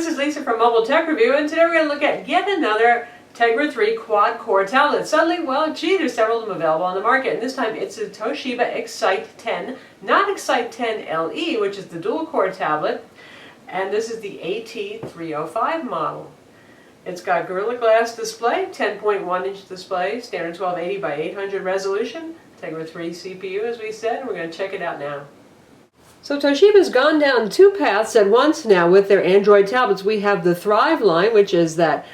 this is Lisa from Mobile Tech Review, and today we're going to look at yet another Tegra 3 quad-core tablet. Suddenly, well, gee, there's several of them available on the market, and this time it's a Toshiba Excite 10, not Excite 10 LE, which is the dual-core tablet, and this is the AT305 model. It's got Gorilla Glass display, 10.1-inch display, standard 1280 by 800 resolution, Tegra 3 CPU, as we said, and we're going to check it out now. So Toshiba's gone down two paths at once now with their Android tablets. We have the Thrive line, which is that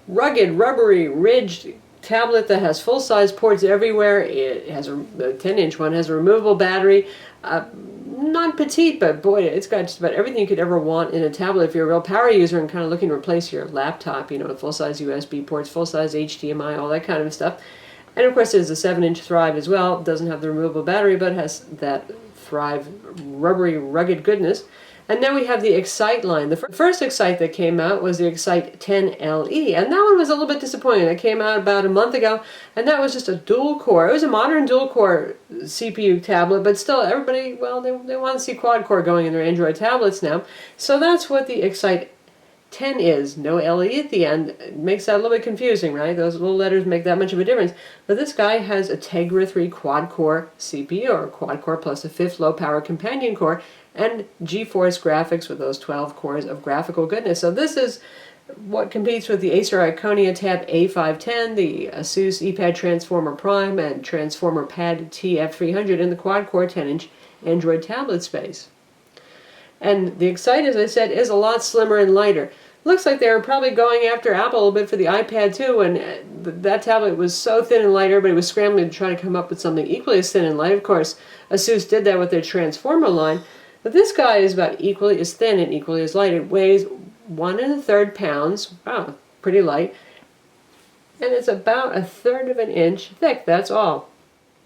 rugged, rubbery, ridged tablet that has full-size ports everywhere. It has the 10-inch one, has a removable battery. Not petite, but boy, it's got just about everything you could ever want in a tablet if you're a real power user and kind of looking to replace your laptop, you know, with full-size USB ports, full-size HDMI, all that kind of stuff. And of course there's a 7-inch Thrive as well. It doesn't have the removable battery, but has that Thrive rubbery, rugged goodness. And now we have the Excite line. The first Excite that came out was the Excite 10 LE, and that one was a little bit disappointing. It came out about a month ago, and that was just a dual-core. It was a modern dual-core CPU tablet, but still everybody, well, they want to see quad-core going in their Android tablets now. So that's what the Excite 10 is. No LE at the end. It makes that a little bit confusing, right? Those little letters make that much of a difference. But this guy has a Tegra 3 quad-core CPU, or quad-core plus a 5th low-power companion core, and GeForce graphics with those 12 cores of graphical goodness. So this is what competes with the Acer Iconia Tab A510, the Asus ePad Transformer Prime, and Transformer Pad TF300 in the quad-core 10-inch Android tablet space. And the Excite, as I said, is a lot slimmer and lighter. Looks like they were probably going after Apple a little bit for the iPad too, and that tablet was so thin and light, everybody was scrambling to try to come up with something equally as thin and light. Of course, Asus did that with their Transformer line, but this guy is about equally as thin and equally as light. It weighs 1 1/3 pounds, wow, pretty light, and it's about 1/3 of an inch thick, that's all.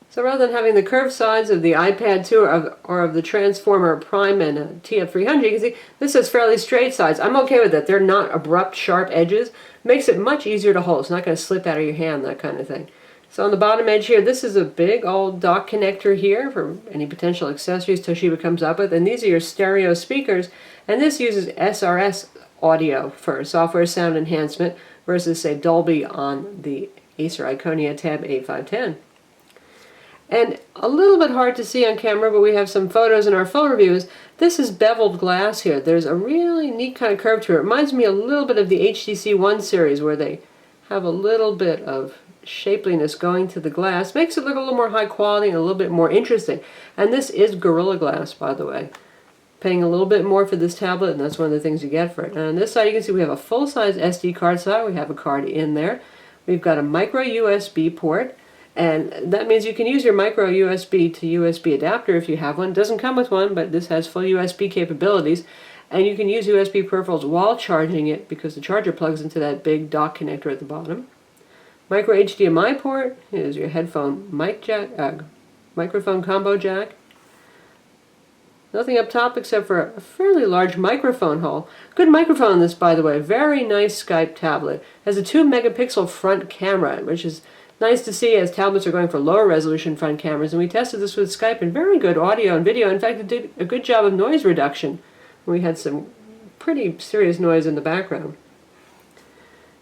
So rather than having the curved sides of the iPad 2 or of the Transformer Prime and TF300, you can see this has fairly straight sides. I'm okay with that. They're not abrupt, sharp edges. Makes it much easier to hold. It's not going to slip out of your hand, that kind of thing. So on the bottom edge here, this is a big old dock connector here for any potential accessories Toshiba comes up with. And these are your stereo speakers. And this uses SRS audio for software sound enhancement versus, say, Dolby on the Acer Iconia Tab A510. And a little bit hard to see on camera, but we have some photos in our full reviews. This is beveled glass here. There's a really neat kind of curve to it. It reminds me a little bit of the HTC One series, where they have a little bit of shapeliness going to the glass. Makes it look a little more high quality and a little bit more interesting. And this is Gorilla Glass, by the way. Paying a little bit more for this tablet, and that's one of the things you get for it. And on this side you can see we have a full-size SD card slot. We have a card in there. We've got a micro USB port. And that means you can use your micro USB to USB adapter if you have one. It doesn't come with one, but this has full USB capabilities. And you can use USB peripherals while charging it because the charger plugs into that big dock connector at the bottom. Micro HDMI port is your headphone mic jack, microphone combo jack. Nothing up top except for a fairly large microphone hole. Good microphone on this, by the way. Very nice Skype tablet. Has a 2-megapixel front camera, which is nice to see as tablets are going for lower resolution front cameras, and we tested this with Skype and very good audio and video. In fact, it did a good job of noise reduction. We had some pretty serious noise in the background.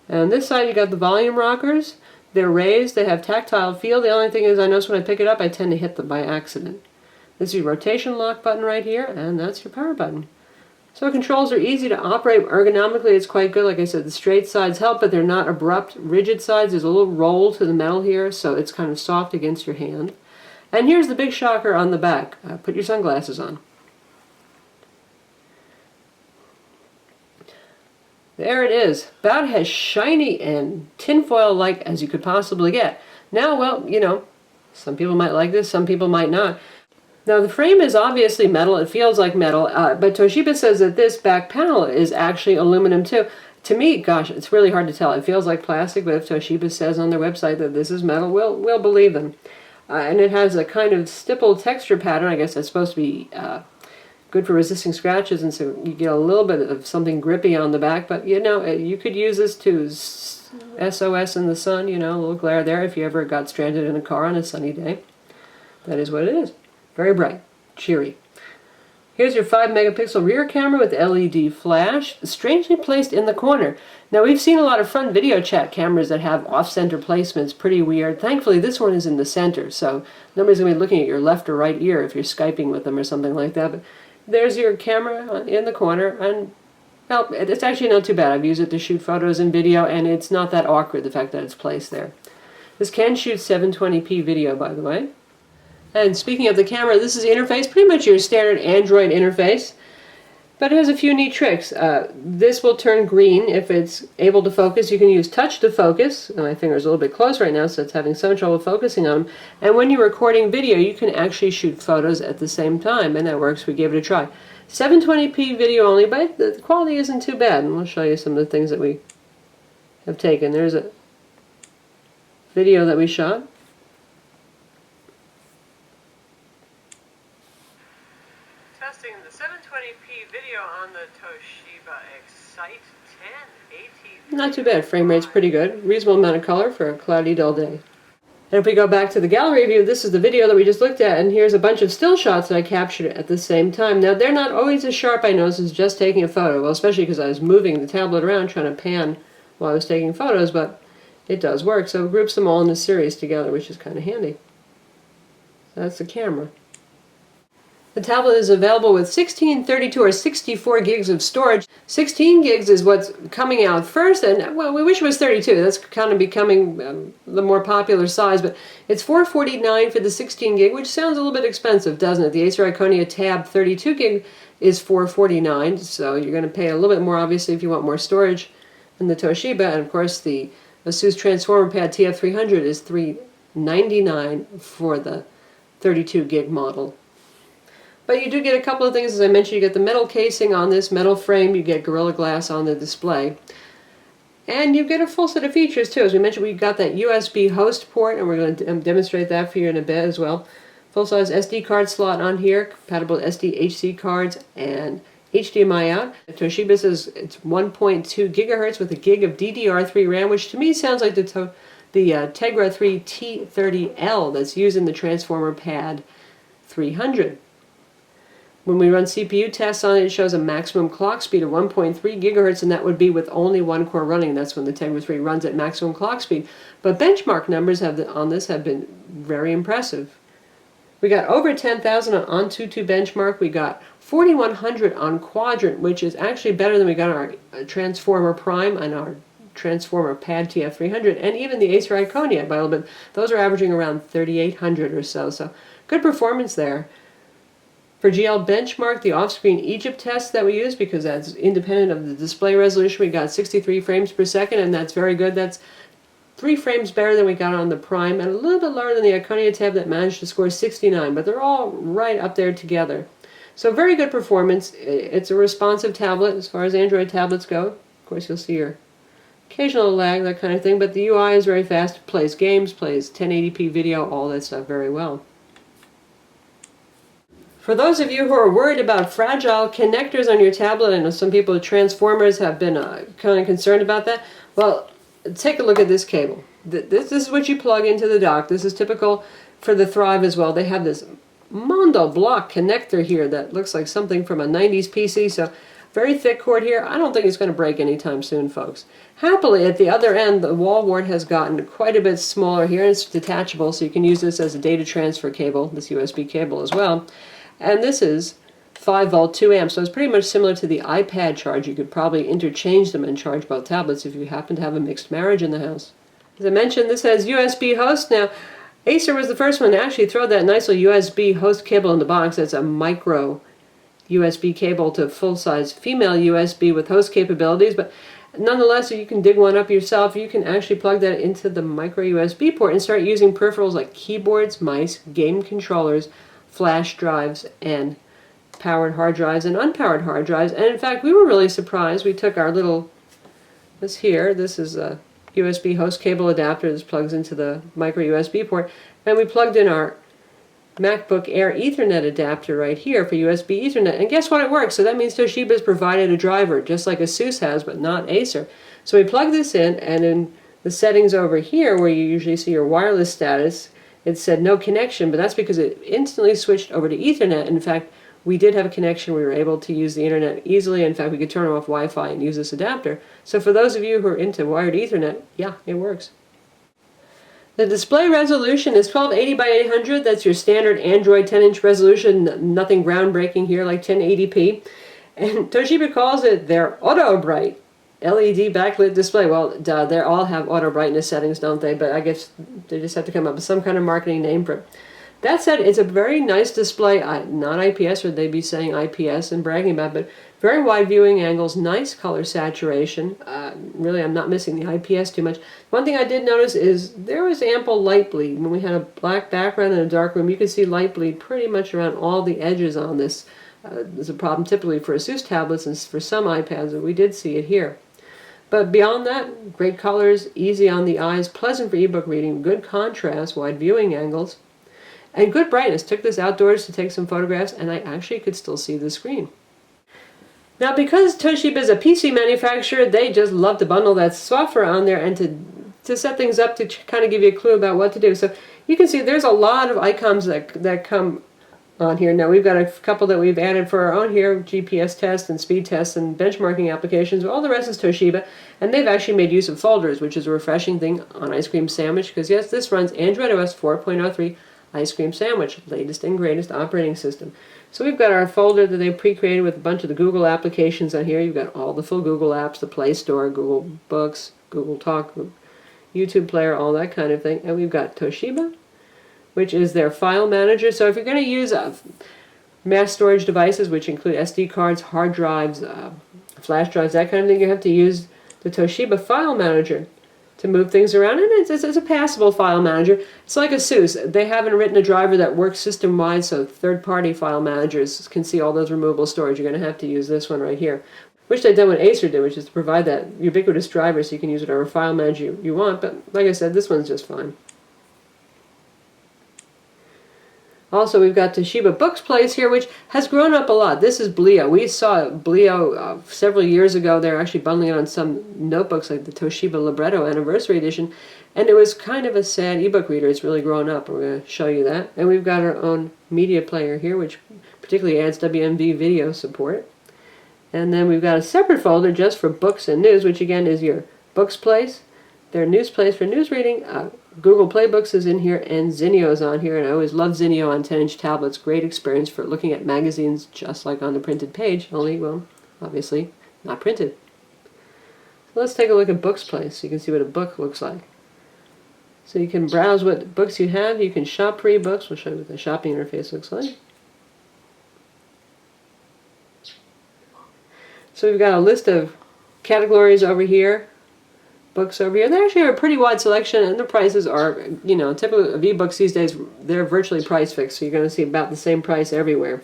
And on this side you got the volume rockers. They're raised, they have tactile feel. The only thing is I notice when I pick it up I tend to hit them by accident. This is your rotation lock button right here, and that's your power button. So controls are easy to operate. Ergonomically, it's quite good. Like I said, the straight sides help, but they're not abrupt, rigid sides. There's a little roll to the metal here, so it's kind of soft against your hand. And here's the big shocker on the back. Put your sunglasses on. There it is. About as shiny and tinfoil-like as you could possibly get. Now, well, you know, some people might like this, some people might not. Now the frame is obviously metal, it feels like metal, but Toshiba says that this back panel is actually aluminum too. To me, gosh, it's really hard to tell. It feels like plastic, but if Toshiba says on their website that this is metal, we'll believe them. And it has a kind of stippled texture pattern. I guess that's supposed to be good for resisting scratches, and so you get a little bit of something grippy on the back, but you know, you could use this to SOS in the sun, you know, a little glare there if you ever got stranded in a car on a sunny day. That is what it is. Very bright, cheery. Here's your 5 megapixel rear camera with LED flash, strangely placed in the corner. Now we've seen a lot of front video chat cameras that have off-center placements, pretty weird. Thankfully this one is in the center, so nobody's going to be looking at your left or right ear if you're Skyping with them or something like that. But there's your camera in the corner, and well, it's actually not too bad. I've used it to shoot photos and video, and it's not that awkward, the fact that it's placed there. This can shoot 720p video, by the way. And speaking of the camera, this is the interface, pretty much your standard Android interface, but it has a few neat tricks. This will turn green if it's able to focus. You can use touch to focus. My finger's a little bit close right now, so it's having some trouble focusing on them. And when you're recording video, you can actually shoot photos at the same time, and that works. We gave it a try. 720p video only, but the quality isn't too bad, and we'll show you some of the things that we have taken. There's a video that we shot. Testing the 720p video on the Toshiba Excite 10 AT. Not too bad. Frame rate's pretty good. Reasonable amount of color for a cloudy, dull day. And if we go back to the gallery view, this is the video that we just looked at, and here's a bunch of still shots that I captured at the same time. Now, they're not always as sharp, I noticed, as just taking a photo. Well, especially because I was moving the tablet around trying to pan while I was taking photos, but it does work. So it groups them all in a series together, which is kind of handy. So that's the camera. The tablet is available with 16, 32, or 64 gigs of storage. 16 gigs is what's coming out first, and well, we wish it was 32. That's kind of becoming the more popular size, but it's $449 for the 16 gig, which sounds a little bit expensive, doesn't it? The Acer Iconia Tab 32 gig is $449, so you're going to pay a little bit more, obviously, if you want more storage than the Toshiba, and of course the Asus Transformer Pad TF300 is $399 for the 32 gig model. But you do get a couple of things, as I mentioned. You get the metal casing on this, metal frame, you get Gorilla Glass on the display. And you get a full set of features too. As we mentioned, we've got that USB host port, and we're going to demonstrate that for you in a bit as well. Full-size SD card slot on here, compatible with SDHC cards and HDMI out. Toshiba says it's 1.2 gigahertz with a gig of DDR3 RAM, which to me sounds like the Tegra 3 T30L that's used in the Transformer Pad 300. When we run CPU tests on it, it shows a maximum clock speed of 1.3 gigahertz, and that would be with only one core running. That's when the Tegra 3 runs at maximum clock speed. But benchmark numbers on this have been very impressive. We got over 10,000 on Antutu benchmark. We got 4,100 on Quadrant, which is actually better than we got on our Transformer Prime and our Transformer Pad TF300, and even the Acer Iconia by a little bit. Those are averaging around 3,800 or so. So good performance there. For GL Benchmark, the off-screen Egypt test that we use, because that's independent of the display resolution, we got 63 frames per second, and that's very good. That's 3 frames better than we got on the Prime, and a little bit lower than the Iconia tab that managed to score 69, but they're all right up there together. So very good performance. It's a responsive tablet as far as Android tablets go. Of course, you'll see your occasional lag, that kind of thing, but the UI is very fast. It plays games, plays 1080p video, all that stuff very well. For those of you who are worried about fragile connectors on your tablet, I know some people with Transformers have been kind of concerned about that. Well, take a look at this cable. This is what you plug into the dock. This is typical for the Thrive as well. They have this Mondo block connector here that looks like something from a 90s PC, so very thick cord here. I don't think it's going to break anytime soon, folks. Happily, at the other end, the wall wart has gotten quite a bit smaller here, and it's detachable, so you can use this as a data transfer cable, this USB cable as well. And this is 5 volt 2 amps, so it's pretty much similar to the iPad charge. You could probably interchange them and charge both tablets if you happen to have a mixed marriage in the house. As I mentioned, this has USB host. Now, Acer was the first one to actually throw that nice little USB host cable in the box. That's a micro USB cable to full-size female USB with host capabilities, but nonetheless, if you can dig one up yourself, you can actually plug that into the micro USB port and start using peripherals like keyboards, mice, game controllers, flash drives, and powered hard drives and unpowered hard drives. And in fact, we were really surprised. We took our little, this is a USB host cable adapter. This plugs into the micro USB port, and we plugged in our MacBook Air Ethernet adapter right here for USB Ethernet, and guess what, it works. So that means Toshiba's provided a driver, just like Asus has, but not Acer. So we plug this in, and in the settings over here, where you usually see your wireless status, it said no connection, but that's because it instantly switched over to Ethernet. In fact, we did have a connection. We were able to use the internet easily. In fact, we could turn off Wi-Fi and use this adapter. So for those of you who are into wired Ethernet, yeah, it works. The display resolution is 1280 by 800. That's your standard Android 10-inch resolution. Nothing groundbreaking here like 1080p. And Toshiba calls it their Auto Bright LED backlit display. Well, they all have auto brightness settings, don't they? But I guess they just have to come up with some kind of marketing name for it. That said, it's a very nice display, not IPS, or they'd be saying IPS and bragging about it, but very wide viewing angles, nice color saturation. Really, I'm not missing the IPS too much. One thing I did notice is there was ample light bleed. When we had a black background in a dark room, you could see light bleed pretty much around all the edges on this. There's a problem typically for ASUS tablets and for some iPads, but we did see it here. But beyond that, great colors, easy on the eyes, pleasant for ebook reading, good contrast, wide viewing angles, and good brightness. Took this outdoors to take some photographs, and I actually could still see the screen. Now, because Toshiba is a PC manufacturer, they just love to bundle that software on there and to set things up to kind of give you a clue about what to do. So you can see there's a lot of icons that come on here. Now we've got a couple that we've added for our own here, GPS tests and speed tests and benchmarking applications. All the rest is Toshiba, and they've actually made use of folders, which is a refreshing thing on Ice Cream Sandwich, because yes, this runs Android OS 4.03 Ice Cream Sandwich, latest and greatest operating system. So we've got our folder that they pre-created with a bunch of the Google applications on here. You've got all the full Google apps, the Play Store, Google Books, Google Talk, YouTube Player, all that kind of thing. And we've got Toshiba, which is their file manager. So if you're going to use mass storage devices, which include SD cards, hard drives, flash drives, that kind of thing, you have to use the Toshiba file manager to move things around. And it's a passable file manager. It's like ASUS. They haven't written a driver that works system-wide, so third-party file managers can see all those removable storage. You're going to have to use this one right here, which they've done what Acer did, which is to provide that ubiquitous driver so you can use whatever file manager you want. But like I said, this one's just fine. Also, we've got Toshiba Books Place here, which has grown up a lot. This is Blio. We saw Blio several years ago. They're actually bundling it on some notebooks like the Toshiba Libretto Anniversary Edition, and it was kind of a sad ebook reader. It's really grown up. We're going to show you that. And we've got our own media player here, which particularly adds WMV video support. And then we've got a separate folder just for books and news, which again is your Books Place, their news place for news reading. Google Play Books is in here, and Zinio is on here, and I always love Zinio on 10-inch tablets. Great experience for looking at magazines just like on the printed page, only, well, obviously not printed. So let's take a look at Books Place so you can see what a book looks like. So you can browse what books you have. You can shop for ebooks. We'll show you what the shopping interface looks like. So we've got a list of categories over here, books over here. They actually have a pretty wide selection, and the prices are, you know, typically of ebooks these days, they're virtually price fixed, so you're going to see about the same price everywhere.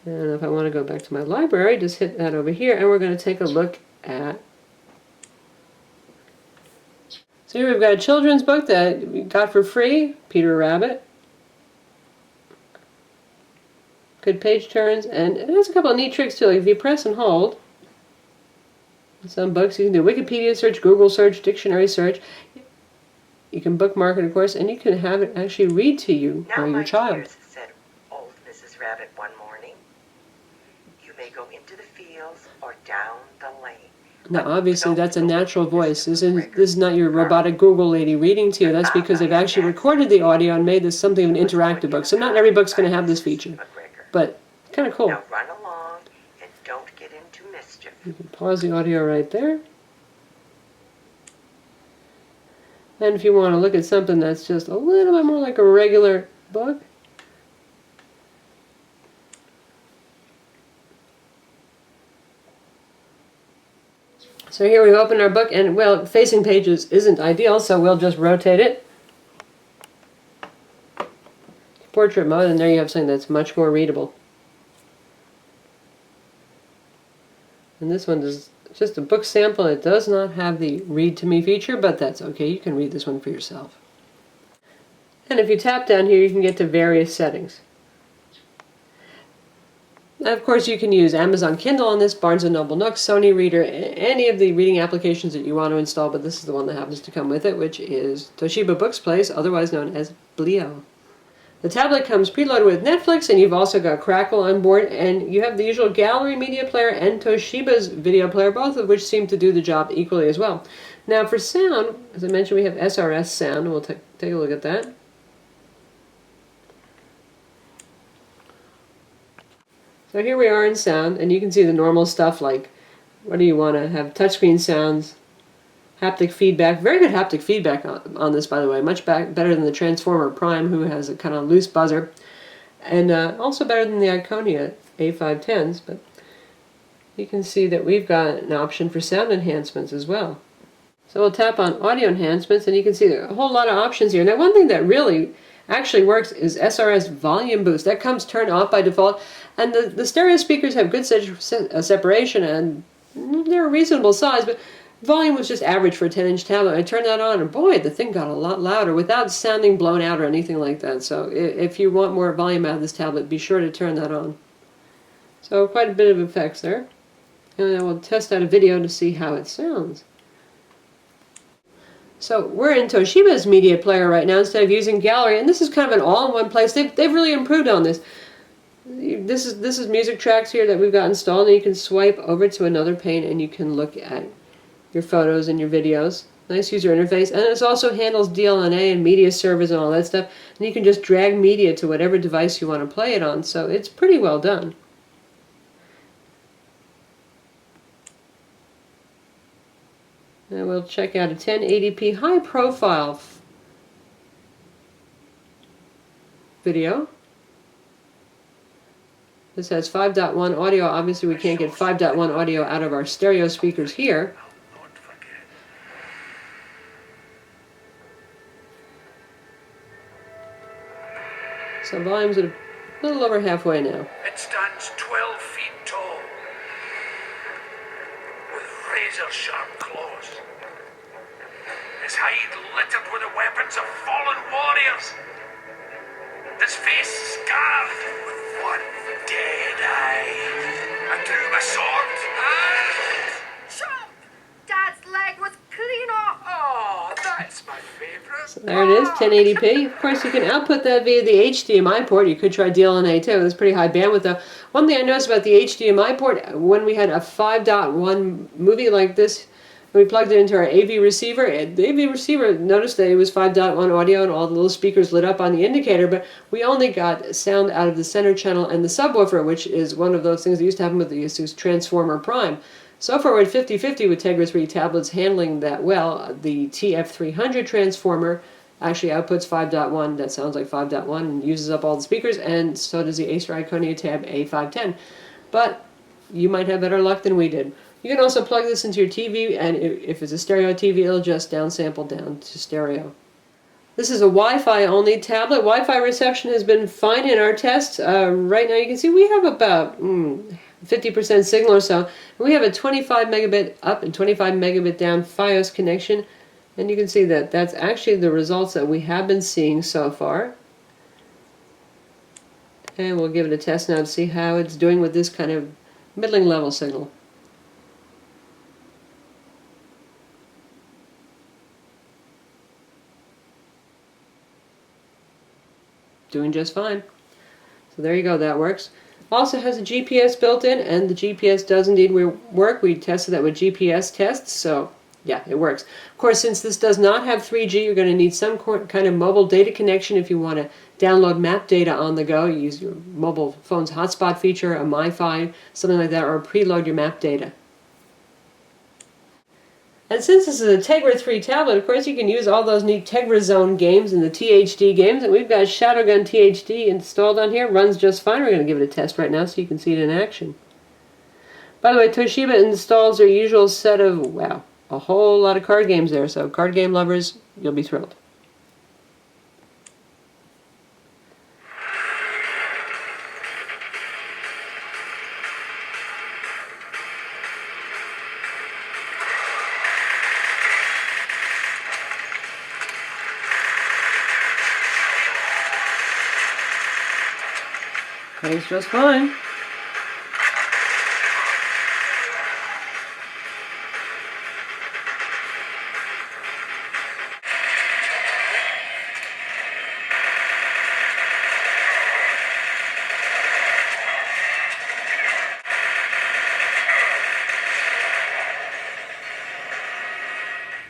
And if I want to go back to my library, just hit that over here, and we're going to take a look at... So here we've got a children's book that we got for free, Peter Rabbit. Good page turns, and it has a couple of neat tricks too. Like if you press and hold, some books you can do Wikipedia search, Google search, dictionary search. You can bookmark it, of course, and you can have it actually read to you or your child. Dears, said old Mrs. Rabbit one morning, you may go into the fields or down the lane. Now, obviously, that's a natural voice. This is not your robotic Google lady reading to you. That's because they've actually recorded the audio and made this something of an interactive book. So not every book's going to have this feature, but kind of cool. Now run along and don't get into mischief. You can pause the audio right there. And if you want to look at something that's just a little bit more like a regular book, so here we've opened our book, and well, facing pages isn't ideal, so we'll just rotate it. Portrait mode, and there you have something that's much more readable. And this one is just a book sample. It does not have the read to me feature, but that's okay. You can read this one for yourself. And if you tap down here, you can get to various settings. Now, of course, you can use Amazon Kindle on this, Barnes & Noble Nook, Sony Reader, any of the reading applications that you want to install, but this is the one that happens to come with it, which is Toshiba Books Place, otherwise known as Blio. The tablet comes preloaded with Netflix, and you've also got Crackle on board, and you have the usual gallery media player and Toshiba's video player, both of which seem to do the job equally as well. Now for sound, as I mentioned, we have SRS sound, and we'll take a look at that. So here we are in sound, and you can see the normal stuff like, what do you want to have? Touchscreen sounds, haptic feedback. Very good haptic feedback on this, by the way. Much better than the Transformer Prime, who has a kind of loose buzzer. And also better than the Iconia A510s. But you can see that we've got an option for sound enhancements as well. So we'll tap on audio enhancements, and you can see a whole lot of options here. Now, one thing that really actually works is SRS volume boost. That comes turned off by default. And the stereo speakers have good separation, and they're a reasonable size, but volume was just average for a 10-inch tablet. I turned that on, and boy, the thing got a lot louder without sounding blown out or anything like that. So if you want more volume out of this tablet, be sure to turn that on. So quite a bit of effects there. And then we'll test out a video to see how it sounds. So we're in Toshiba's media player right now instead of using Gallery, and this is kind of an all-in-one place. They've really improved on this. This is music tracks here that we've got installed, and you can swipe over to another pane and you can look at your photos and your videos. Nice user interface, and it also handles DLNA and media servers and all that stuff, and you can just drag media to whatever device you want to play it on, so it's pretty well done. And we'll check out a 1080p high profile video. This has 5.1 audio. Obviously we can't get 5.1 audio out of our stereo speakers here. So volume's at a little over halfway now. It stands 12 feet tall, with razor-sharp claws. His hide littered with the weapons of fallen warriors. His face scarred with one dead eye. I drew my sword and... Chop! Dad's leg was clean off. Oh, that's my favorite. So there it is, 1080p. Of course, you can output that via the HDMI port. You could try DLNA too. It's pretty high bandwidth though. One thing I noticed about the HDMI port, when we had a 5.1 movie like this, we plugged it into our AV receiver. The AV receiver noticed that it was 5.1 audio and all the little speakers lit up on the indicator, but we only got sound out of the center channel and the subwoofer, which is one of those things that used to happen with the Asus Transformer Prime. So far we're at 50-50 with Tegra 3 tablets handling that well. The TF300 transformer actually outputs 5.1, that sounds like 5.1, and uses up all the speakers, and so does the Acer Iconia Tab A510. But you might have better luck than we did. You can also plug this into your TV, and if it's a stereo TV, it'll just downsample down to stereo. This is a Wi-Fi only tablet. Wi-Fi reception has been fine in our tests. Right now you can see we have about 50% signal or so. And we have a 25 megabit up and 25 megabit down FiOS connection. And you can see that that's actually the results that we have been seeing so far. And we'll give it a test now to see how it's doing with this kind of middling level signal. Doing just fine. So there you go, that works. Also has a GPS built in, and the GPS does indeed work. We tested that with GPS tests, so yeah, it works. Of course, since this does not have 3G, you're going to need some kind of mobile data connection if you want to download map data on the go. You use your mobile phone's hotspot feature, a MiFi, something like that, or preload your map data. And since this is a Tegra 3 tablet, of course you can use all those neat Tegra Zone games and the THD games, and we've got Shadowgun THD installed on here. Runs just fine. We're going to give it a test right now so you can see it in action. By the way, Toshiba installs their usual set of, wow, a whole lot of card games there, so card game lovers, you'll be thrilled. Plays just fine.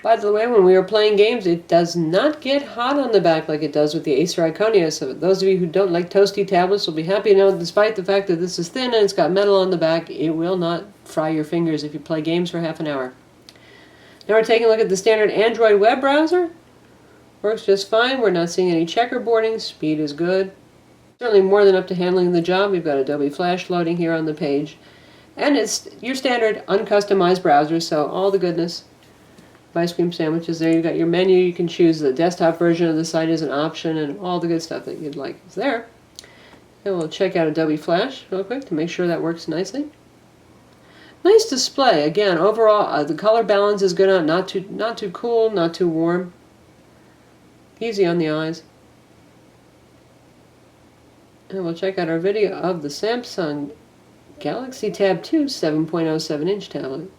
By the way, when we are playing games, it does not get hot on the back like it does with the Acer Iconia. So those of you who don't like toasty tablets will be happy to know, despite the fact that this is thin and it's got metal on the back, it will not fry your fingers if you play games for half an hour. Now we're taking a look at the standard Android web browser. Works just fine. We're not seeing any checkerboarding. Speed is good. Certainly more than up to handling the job. We've got Adobe Flash loading here on the page. And it's your standard uncustomized browser, so all the goodness. Ice cream sandwiches there. You've got your menu. You can choose the desktop version of the site as an option, and all the good stuff that you'd like is there. And we'll check out Adobe Flash real quick to make sure that works nicely. Nice display. Again, overall, the color balance is good on. Not too cool, not too warm. Easy on the eyes. And we'll check out our video of the Samsung Galaxy Tab 2 7.07-inch tablet.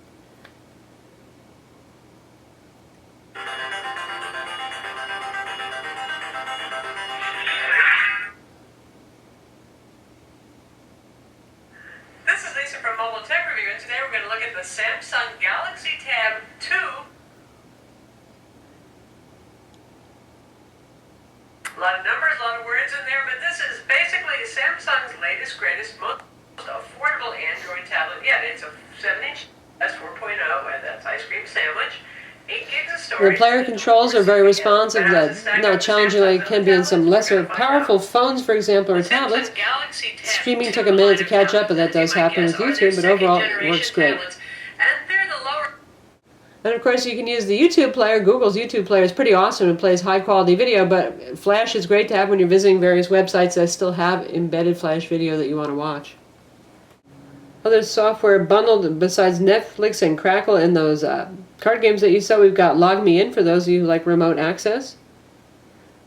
This is Lisa from Mobile Tech Review, and today we're going to look at the Samsung Galaxy Tab 2. A lot of numbers, a lot of words in there, but this is basically Samsung's latest, greatest, most affordable Android tablet yet. It's a 7-inch, that's 4.0, and that's ice cream sandwich. 8 gigs of storage. The player controls are very responsive, not challenging like it can be in some lesser powerful phones, for example, or tablets. Streaming took a minute to catch up, but that does happen with YouTube, but overall it works great. And of course you can use the YouTube player. Google's YouTube player is pretty awesome and plays high quality video, but Flash is great to have when you're visiting various websites that still have embedded Flash video that you want to watch. Other software bundled besides Netflix and Crackle and those card games that you saw, we've got Log Me In for those of you who like remote access.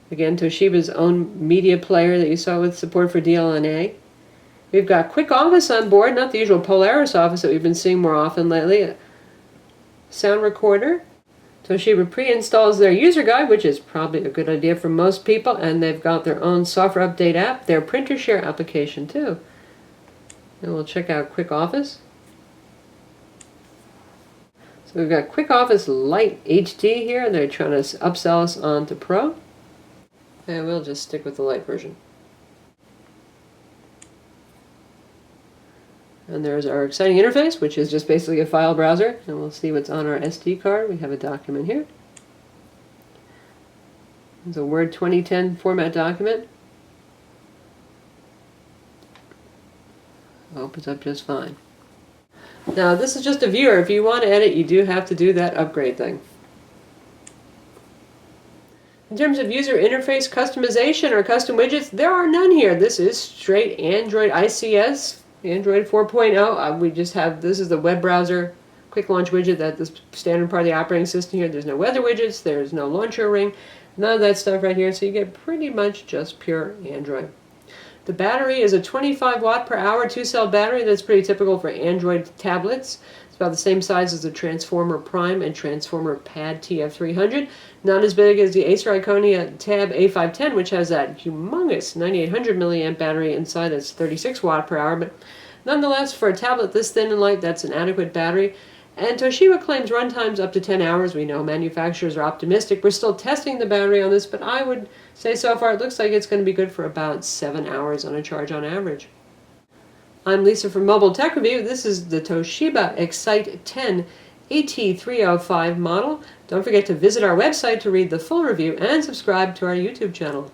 Again, Toshiba's own media player that you saw with support for DLNA. We've got Quick Office on board, not the usual Polaris Office that we've been seeing more often lately. Sound recorder. Toshiba pre-installs their user guide, which is probably a good idea for most people, and they've got their own software update app, their printer share application too. And we'll check out Quick Office. So we've got Quick Office Lite HD here. They're trying to upsell us onto Pro. And we'll just stick with the Lite version. And there's our exciting interface, which is just basically a file browser. And we'll see what's on our SD card. We have a document here. It's a Word 2010 format document. Opens up just fine. Now this is just a viewer. If you want to edit, you do have to do that upgrade thing. In terms of user interface customization or custom widgets, there are none here. This is straight Android ICS, Android 4.0. We just have, this is the web browser quick launch widget, that the standard part of the operating system here. There's no weather widgets, there's no launcher ring, none of that stuff right here, so you get pretty much just pure Android. The battery is a 25 watt per hour 2-cell battery. That's pretty typical for Android tablets. It's about the same size as the Transformer Prime and Transformer Pad TF300. Not as big as the Acer Iconia Tab A510, which has that humongous 9800 milliamp battery inside that's 36 watt per hour. But nonetheless, for a tablet this thin and light, that's an adequate battery. And Toshiba claims runtimes up to 10 hours. We know manufacturers are optimistic. We're still testing the battery on this, but I would say so far it looks like it's going to be good for about 7 hours on a charge on average. I'm Lisa from Mobile Tech Review. This is the Toshiba Excite 10 AT305 model. Don't forget to visit our website to read the full review and subscribe to our YouTube channel.